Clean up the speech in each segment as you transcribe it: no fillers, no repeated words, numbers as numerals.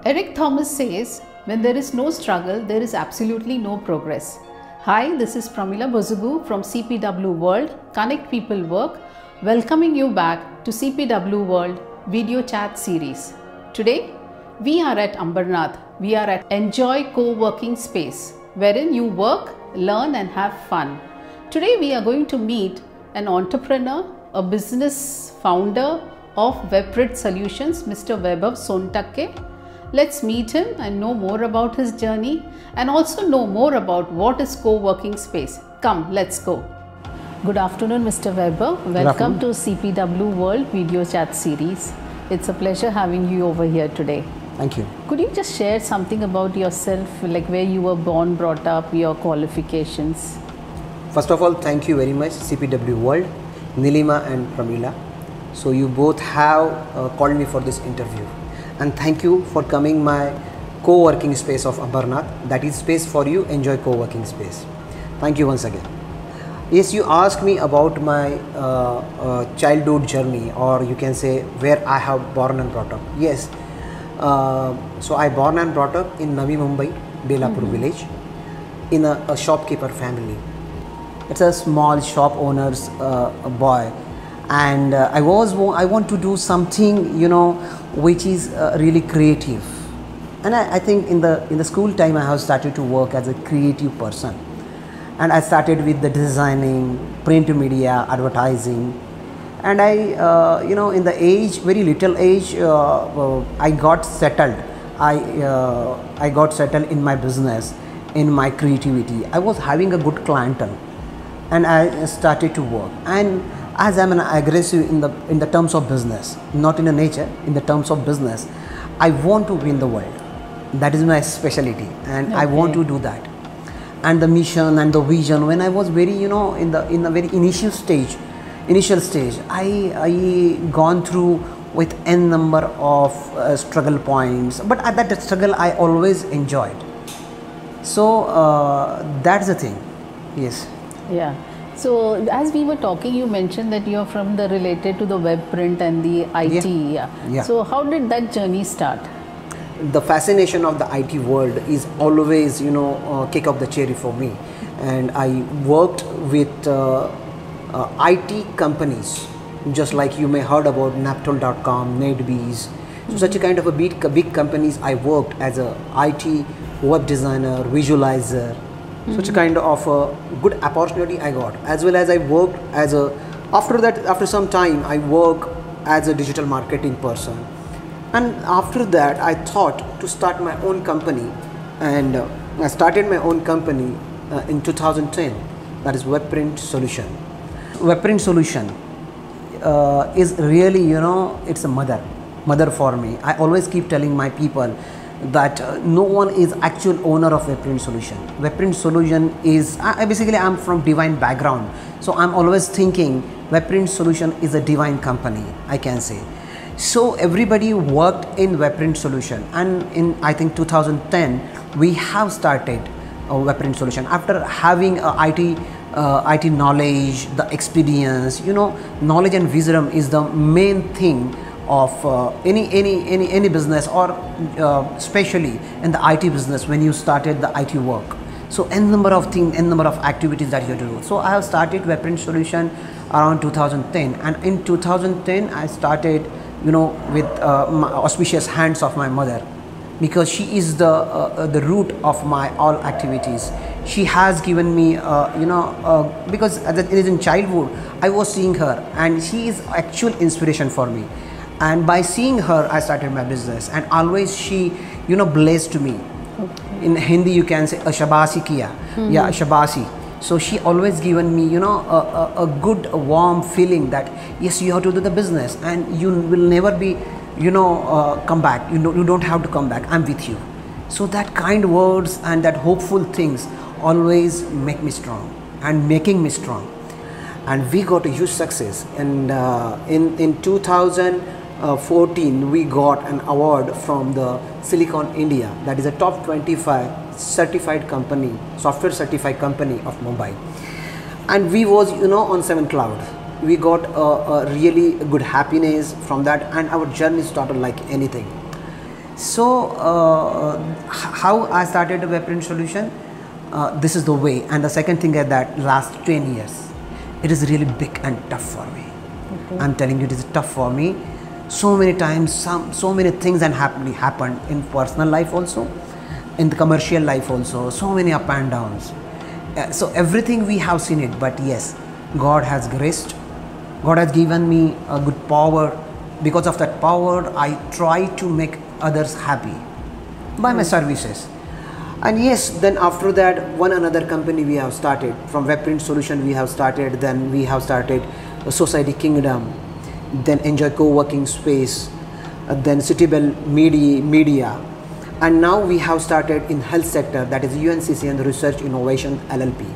Eric Thomas says, when there is no struggle, there is absolutely no progress. Hi, this is Pramila Bozugu from CPW World, Connect People Work, welcoming you back to CPW World video chat series. Today, we are at Ambernath. We are at Enjoy Co-working Space, wherein you work, learn and have fun. Today, we are going to meet an entrepreneur, a business founder of Webprint Solutions, Mr. Vaibhav Sontakke. Let's meet him and know more about his journey and also know more about what is co-working space. Come, let's go. Good afternoon, Mr. Vaibhav. Welcome to CPW World Video Chat Series. It's a pleasure having you over here today. Thank you. Could you just share something about yourself, like where you were born, brought up, your qualifications? First of all, thank you very much, CPW World, Nilima and Pramila. So you both have called me for this interview. And thank you for coming my co-working space of Ambernath. That is space for you, Enjoy Co-working Space. Thank you once again. Yes, you asked me about my childhood journey, or you can say where I have born and brought up. Yes, so I born and brought up in Navi Mumbai, Belapur village, in a shopkeeper family. It's a small shop owner's boy. And I want to do something, which is really creative. And I think in the school time I have started to work as a creative person. And I started with the designing, print media, advertising. And I, in the age, very little age, I got settled. I got settled in my business, in my creativity. I was having a good clientele, and I started to work. And as I'm an aggressive in the terms of business, not in a nature, in the terms of business, I want to win the world. That is my specialty, and okay. I want to do that. And the mission and the vision, when I was very, in the very initial stage, I gone through with n number of struggle points, but at that struggle I always enjoyed. So that's the thing. Yes. Yeah. So as we were talking, you mentioned that you're related to the web print and the IT. Yeah. So how did that journey start? The fascination of the IT world is always, kick up the cherry for me. And I worked with IT companies, just like you may heard about Naptol.com, NetBees. So such a kind of a big companies. I worked as a IT web designer, visualizer. Such a kind of a good opportunity I got, as well as I worked as after some time I work as a digital marketing person. And after that I thought to start my own company, and I started my own company in 2010, that is Webprint Solution. Webprint Solution is really, it's a mother for me. I always keep telling my people that no one is actual owner of Webprint Solution. Webprint Solution is, I'm from divine background. So I'm always thinking Webprint Solution is a divine company, I can say. So everybody worked in Webprint Solution, and in I think 2010 we have started a Webprint Solution after having IT knowledge, the experience, knowledge and wisdom is the main thing of any business, or especially in the IT business when you started the IT work. So n number of things, n number of activities that you have to do. So I have started Webprint Solution around 2010, and in 2010 I started, with auspicious hands of my mother, because she is the root of my all activities. She has given me, because it is in childhood I was seeing her, and she is actual inspiration for me. And by seeing her, I started my business, and always she, blessed me. Okay. In Hindi, you can say, "Shabasi kiya," yeah, shabasi. So she always given me, a good, warm feeling that yes, you have to do the business, and you will never be, come back. You don't have to come back. I'm with you. So that kind words and that hopeful things always make me strong and making me strong. And we got a huge success. And in 2014 we got an award from the Silicon India, that is a top 25 certified company, software certified company of Mumbai. And we was, on 7 cloud. We got a really good happiness from that, and our journey started like anything. So how I started a web print solution, this is the way. And the second thing is that last 10 years, it is really big and tough for me. Okay. I'm telling you, it is tough for me. So many times, so many things happened in personal life also, in the commercial life also, so many up and downs. So everything we have seen it, but yes, God has graced. God has given me a good power. Because of that power, I try to make others happy by my services. And yes, then after that, one another company we have started. From web print solution we have started, then we have started Society Kingdom, then Enjoy Co-working Space, then Citybell Media, and now we have started in health sector, that is UNCC and the Research Innovation LLP.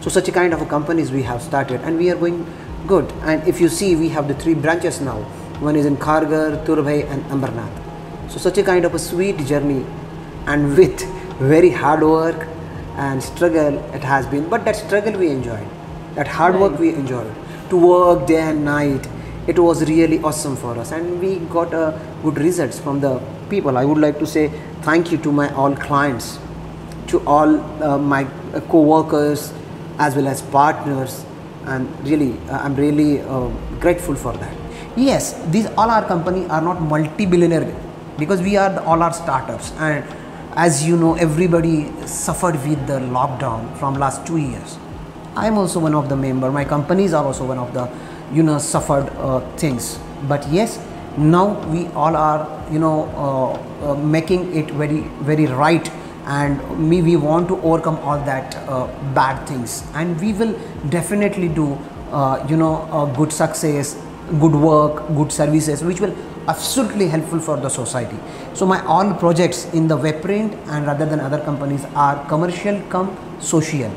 So such a kind of a companies we have started, and we are going good. And if you see, we have the 3 branches now. One is in Kharghar, Turbhai and Ambernath. So such a kind of a sweet journey, and with very hard work and struggle it has been, but that struggle we enjoyed, that hard work we enjoyed, to work day and night. It was really awesome for us, and we got good results from the people. I would like to say thank you to my all clients, to all my co-workers as well as partners, and really I'm really grateful for that. Yes, these all our company are not multi-billionaire, because we are all our startups, and as you know, everybody suffered with the lockdown from last 2 years. I am also one of the member. My companies are also one of the suffered things. But yes, now we all are making it very right, and we want to overcome all that bad things, and we will definitely do good success, good work, good services, which will absolutely helpful for the society. So my all projects in the web print and rather than other companies are commercial cum social.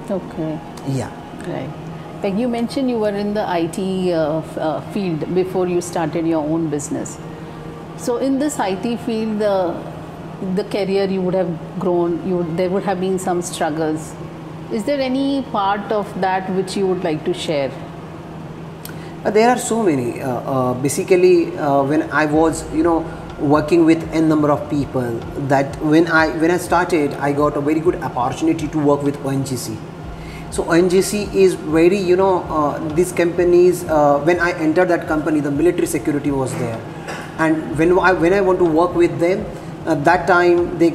Okay. Yeah. Right. Like you mentioned, you were in the IT field before you started your own business. So in this IT field, the career you would have grown, there would have been some struggles. Is there any part of that which you would like to share? There are so many. Basically, when I was, working with n number of people, that when I started, I got a very good opportunity to work with ONGC. So ONGC is very, these companies. When I entered that company, the military security was there, and when I want to work with them, that time they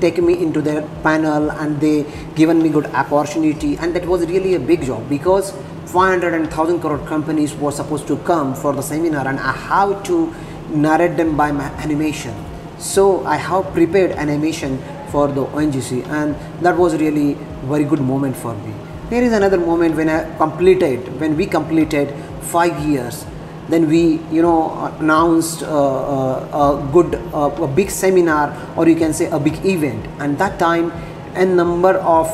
take me into their panel, and they given me good opportunity, and that was really a big job, because 500 and 1000 crore companies were supposed to come for the seminar, and I have to narrate them by my animation. So I have prepared animation for the ONGC, and that was really very good moment for me. There is another moment when we completed 5 years. Then we announced a big seminar, or you can say a big event, and that time a number of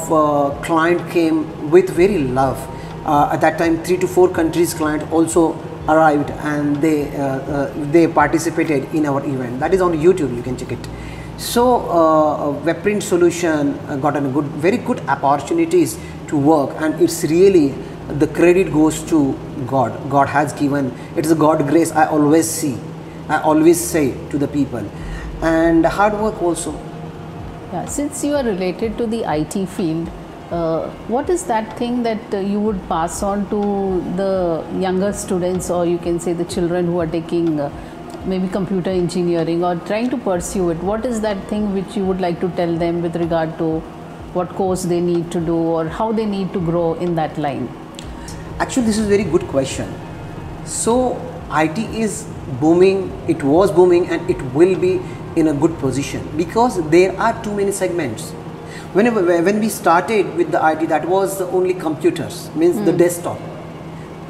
client came with very love. At that time 3 to 4 countries client also arrived, and they participated in our event. That is on YouTube, you can check it. So web print solution got very good opportunities to work, and it's really, the credit goes to God. God has given, it is a God grace. I always say to the people, and hard work also. Yeah, since you are related to the IT field, what is that thing that you would pass on to the younger students, or you can say the children who are taking maybe computer engineering or trying to pursue it? What is that thing which you would like to tell them with regard to what course they need to do, or how they need to grow in that line? Actually, this is a very good question. So IT is booming, it was booming, and it will be in a good position, because there are too many segments. When we started with the IT, that was the only computers, means the desktop.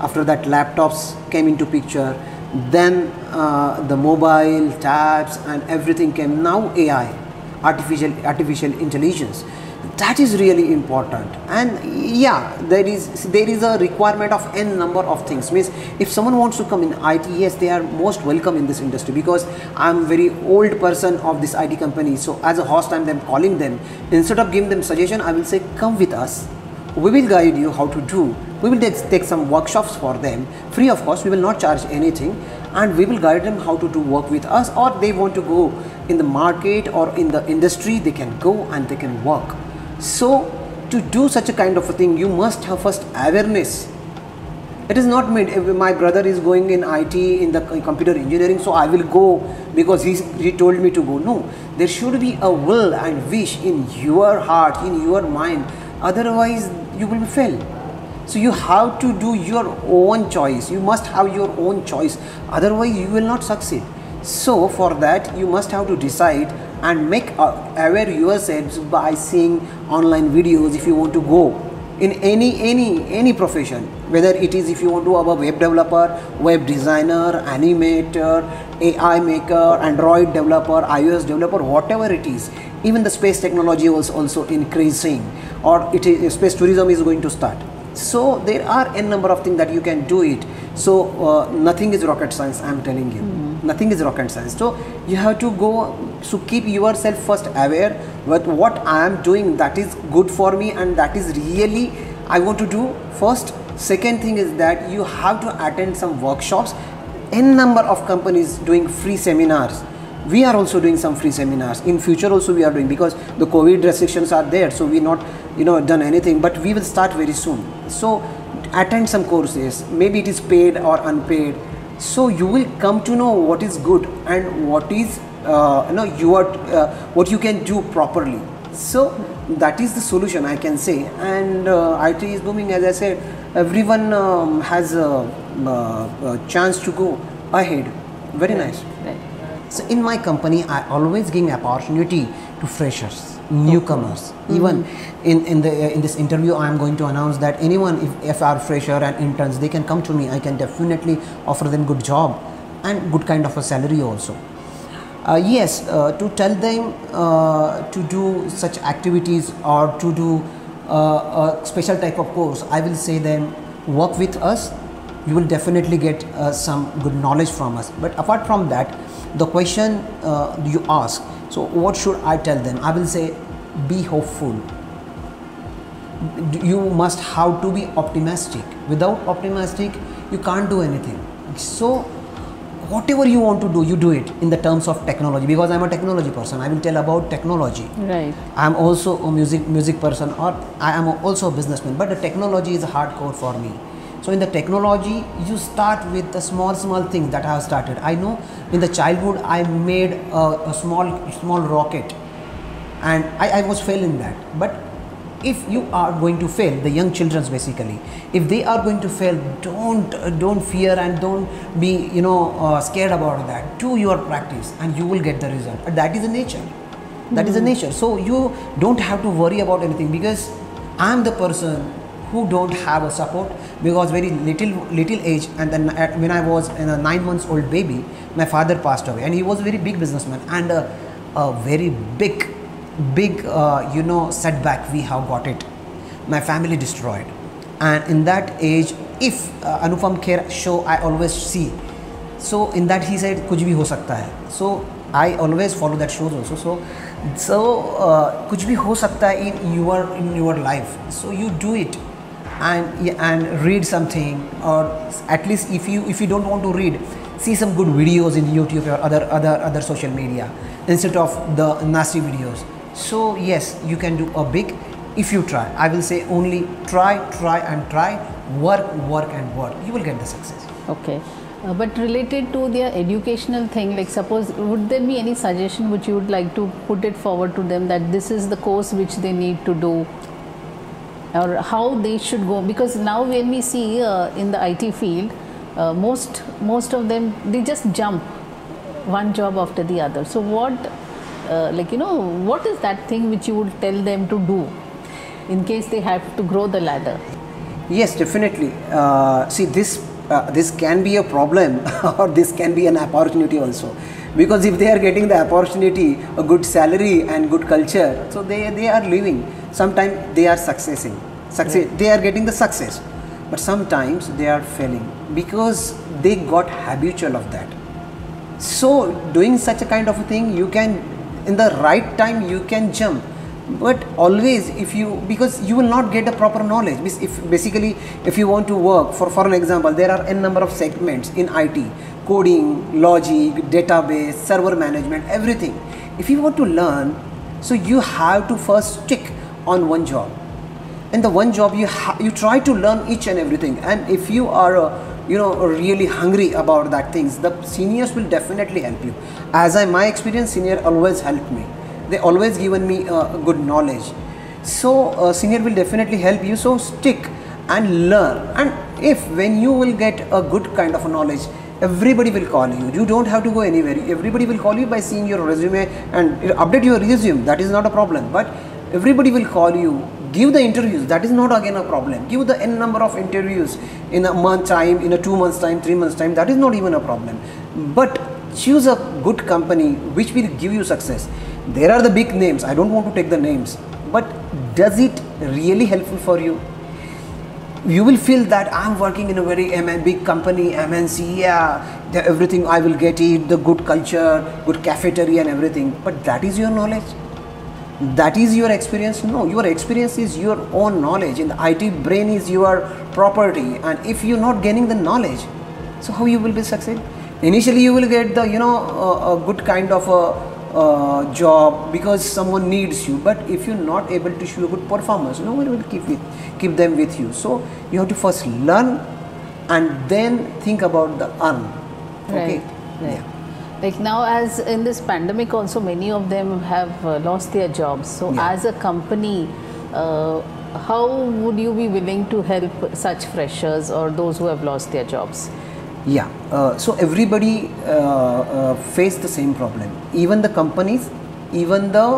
After that, laptops came into picture, then the mobile, tabs, and everything came. Now AI, artificial intelligence. That is really important, and yeah, there is a requirement of n number of things. Means if someone wants to come in IT, yes, they are most welcome in this industry, because I'm very old person of this IT company. So as a host, I'm calling them. Instead of giving them suggestion, I will say, come with us. We will guide you how to do. We will take some workshops for them free of cost. We will not charge anything, and we will guide them how to do work with us, or they want to go in the market or in the industry, they can go and they can work. So to do such a kind of a thing, you must have first awareness. It is not made, if my brother is going in IT, in the computer engineering, so I will go because he told me to go. No, there should be a will and wish in your heart, in your mind, otherwise you will fail. So you have to do your own choice, you must have your own choice, otherwise you will not succeed. So for that you must have to decide and make aware yourselves by seeing online videos. If you want to go in any profession, whether it is if you want to be a web developer, web designer, animator, AI maker, Android developer, iOS developer, whatever it is, even the space technology was also increasing, or space tourism is going to start. So there are a number of things that you can do it. So nothing is rocket science, I am telling you. Nothing is rocket science. So you have to go, so keep yourself first aware with what I am doing that is good for me and that is really I want to do first. Second thing is that you have to attend some workshops. N number of companies doing free seminars. We are also doing some free seminars. In future also we are doing, because the COVID restrictions are there, so we not done anything, but we will start very soon. So attend some courses, maybe it is paid or unpaid, so you will come to know what is good and what is what you can do properly. So that is the solution, I can say. And IT is booming, as I said. Everyone has a chance to go ahead. Very nice. Right. So in my company, I always give opportunity to freshers, newcomers. Even in this interview, I am going to announce that anyone, if are fresher and interns, they can come to me. I can definitely offer them good job and good kind of a salary also. Yes, to tell them to do such activities or to do a special type of course, I will say them, work with us. You will definitely get some good knowledge from us. But apart from that, the question you ask, so what should I tell them? I will say, be hopeful. You must have to be optimistic. Without optimistic, you can't do anything. So whatever you want to do, you do it in the terms of technology, because I'm a technology person. I will tell about technology. Right. I'm also a music person, or I am also a businessman, but the technology is hardcore for me. So in the technology, you start with the small things that I have started. I know in the childhood I made a small rocket, and I was failing that. But if you are going to fail, the young children basically, if they are going to fail, don't fear and don't be scared about that. Do your practice and you will get the result. That is the nature. That is the nature. So you don't have to worry about anything, because I am the person who don't have a support, because very little age, and then when I was a 9 months old baby, my father passed away, and he was a very big businessman, and a very big setback we have got it. My family destroyed, and in that age, if Anupam Kher show I always see, so in that he said kuch bhi ho sakta hai. So I always follow that shows also. So kuch bhi ho sakta hai in your life. So you do it. And read something, or at least if you don't want to read, see some good videos in YouTube or other social media instead of the nasty videos. So yes, you can do a big if you try. I will say only try, work, you will get the success. Okay. But related to their educational thing, like suppose, would there be any suggestion which you would like to put it forward to them, that this is the course which they need to do, or how they should go? Because now when we see in the IT field, most of them, they just jump one job after the other. So what, what is that thing which you would tell them to do in case they have to grow the ladder? Yes, definitely. See, this can be a problem or this can be an opportunity also, because if they are getting the opportunity, a good salary and good culture, so they are living. Sometimes they are succeeding, they are getting the success, but sometimes they are failing because they got habitual of that. So doing such a kind of a thing, you can, in the right time you can jump, but always because you will not get the proper knowledge. If you want to work, for an example, there are n number of segments in IT. coding, logic, database, server management, everything. If you want to learn, so you have to first stick on one job. In the one job, you try to learn each and everything. And if you are really hungry about that things, the seniors will definitely help you. As my experience, senior always helped me. They always given me good knowledge. So senior will definitely help you. So stick and learn. And if when you will get a good kind of knowledge, everybody will call you. You don't have to go anywhere. Everybody will call you by seeing your resume and update your resume. That is not a problem. But everybody will call you. Give the interviews. That is not again a problem. Give the n number of interviews in a month time, in a 2 months time, 3 months time. That is not even a problem. But choose a good company which will give you success. There are the big names. I don't want to take the names. But does it really helpful for you? You will feel that I'm working in a very big company, MNC, everything I will get it, the good culture, good cafeteria and everything. But that is your knowledge? That is your experience? No, your experience is your own knowledge. In the IT, brain is your property. And if you're not gaining the knowledge, so how you will be succeed? Initially, you will get the, a good kind of a job because someone needs you. But if you're not able to show good performance, no one will keep them with you. So you have to first learn and then think about the earn. Okay. Right. Yeah. Like now, as in this pandemic also, many of them have lost their jobs. So as a company, how would you be willing to help such freshers or those who have lost their jobs? Yeah, so everybody face the same problem. Even the companies, even the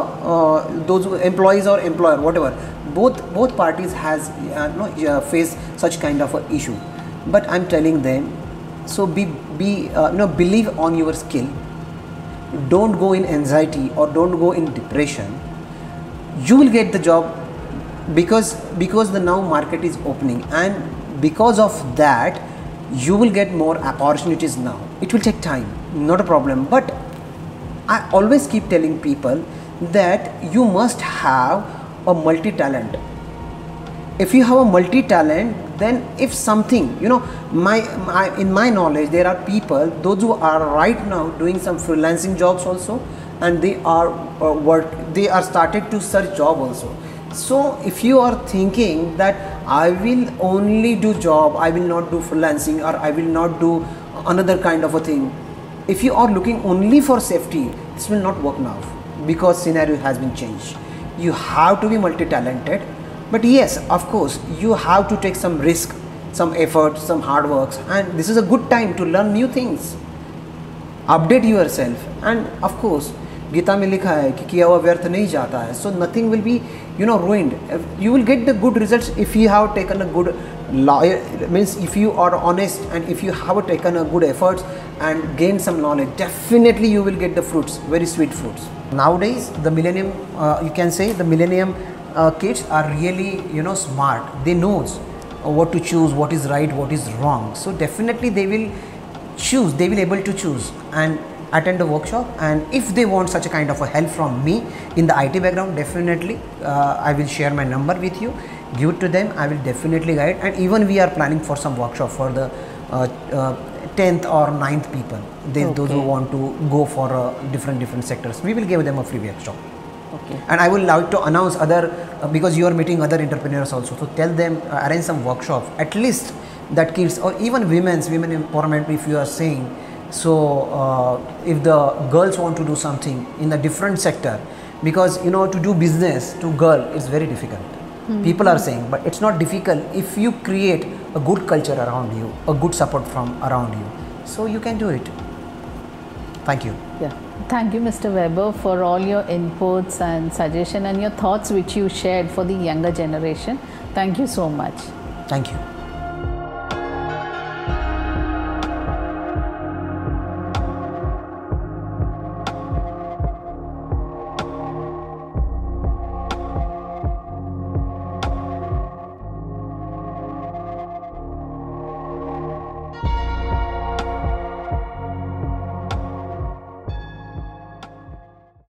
those who employees or employer, whatever, both parties has face such kind of a issue. But I'm telling them, so believe on your skill. Don't go in anxiety or don't go in depression. You will get the job because the now market is opening, and because of that you will get more opportunities now. It will take time, not a problem. But I always keep telling people that you must have a multi-talent. If you have a multi-talent, then if something, in my knowledge, there are people, those who are right now doing some freelancing jobs also, and they are started to search job also. So if you are thinking that I will only do job, I will not do freelancing, or I will not do another kind of a thing, if you are looking only for safety, this will not work now, because scenario has been changed. You have to be multi-talented. But yes, of course, you have to take some risk, some effort, some hard works, and this is a good time to learn new things. Update yourself, and of course, Gita में लिखा है कि किया हुआ व्यर्थ नहीं जाता है. So nothing will be ruined. You will get the good results if you have taken a good means if you are honest and if you have taken a good efforts and gain some knowledge, definitely you will get the fruits, very sweet fruits. Nowadays, the millennium, you can say the millennium kids are really smart. They knows what to choose, what is right, what is wrong. So definitely they will choose, they will able to choose and attend a workshop. And if they want such a kind of a help from me in the IT background, definitely I will share my number with you, give it to them. I will definitely guide, and even we are planning for some workshop for the 10th or 9th people, those who want to go for different sectors. We will give them a free workshop. Okay. And I would like to announce other, because you are meeting other entrepreneurs also, so tell them, arrange some workshop, at least that kids or even women empowerment, if you are saying. So if the girls want to do something in a different sector, because to do business to girl is very difficult. People are saying, but it's not difficult if you create a good culture around you, a good support from around you. So you can do it. Thank you. Yeah. Thank you, Mr. Weber, for all your inputs and suggestions and your thoughts which you shared for the younger generation. Thank you so much. Thank you.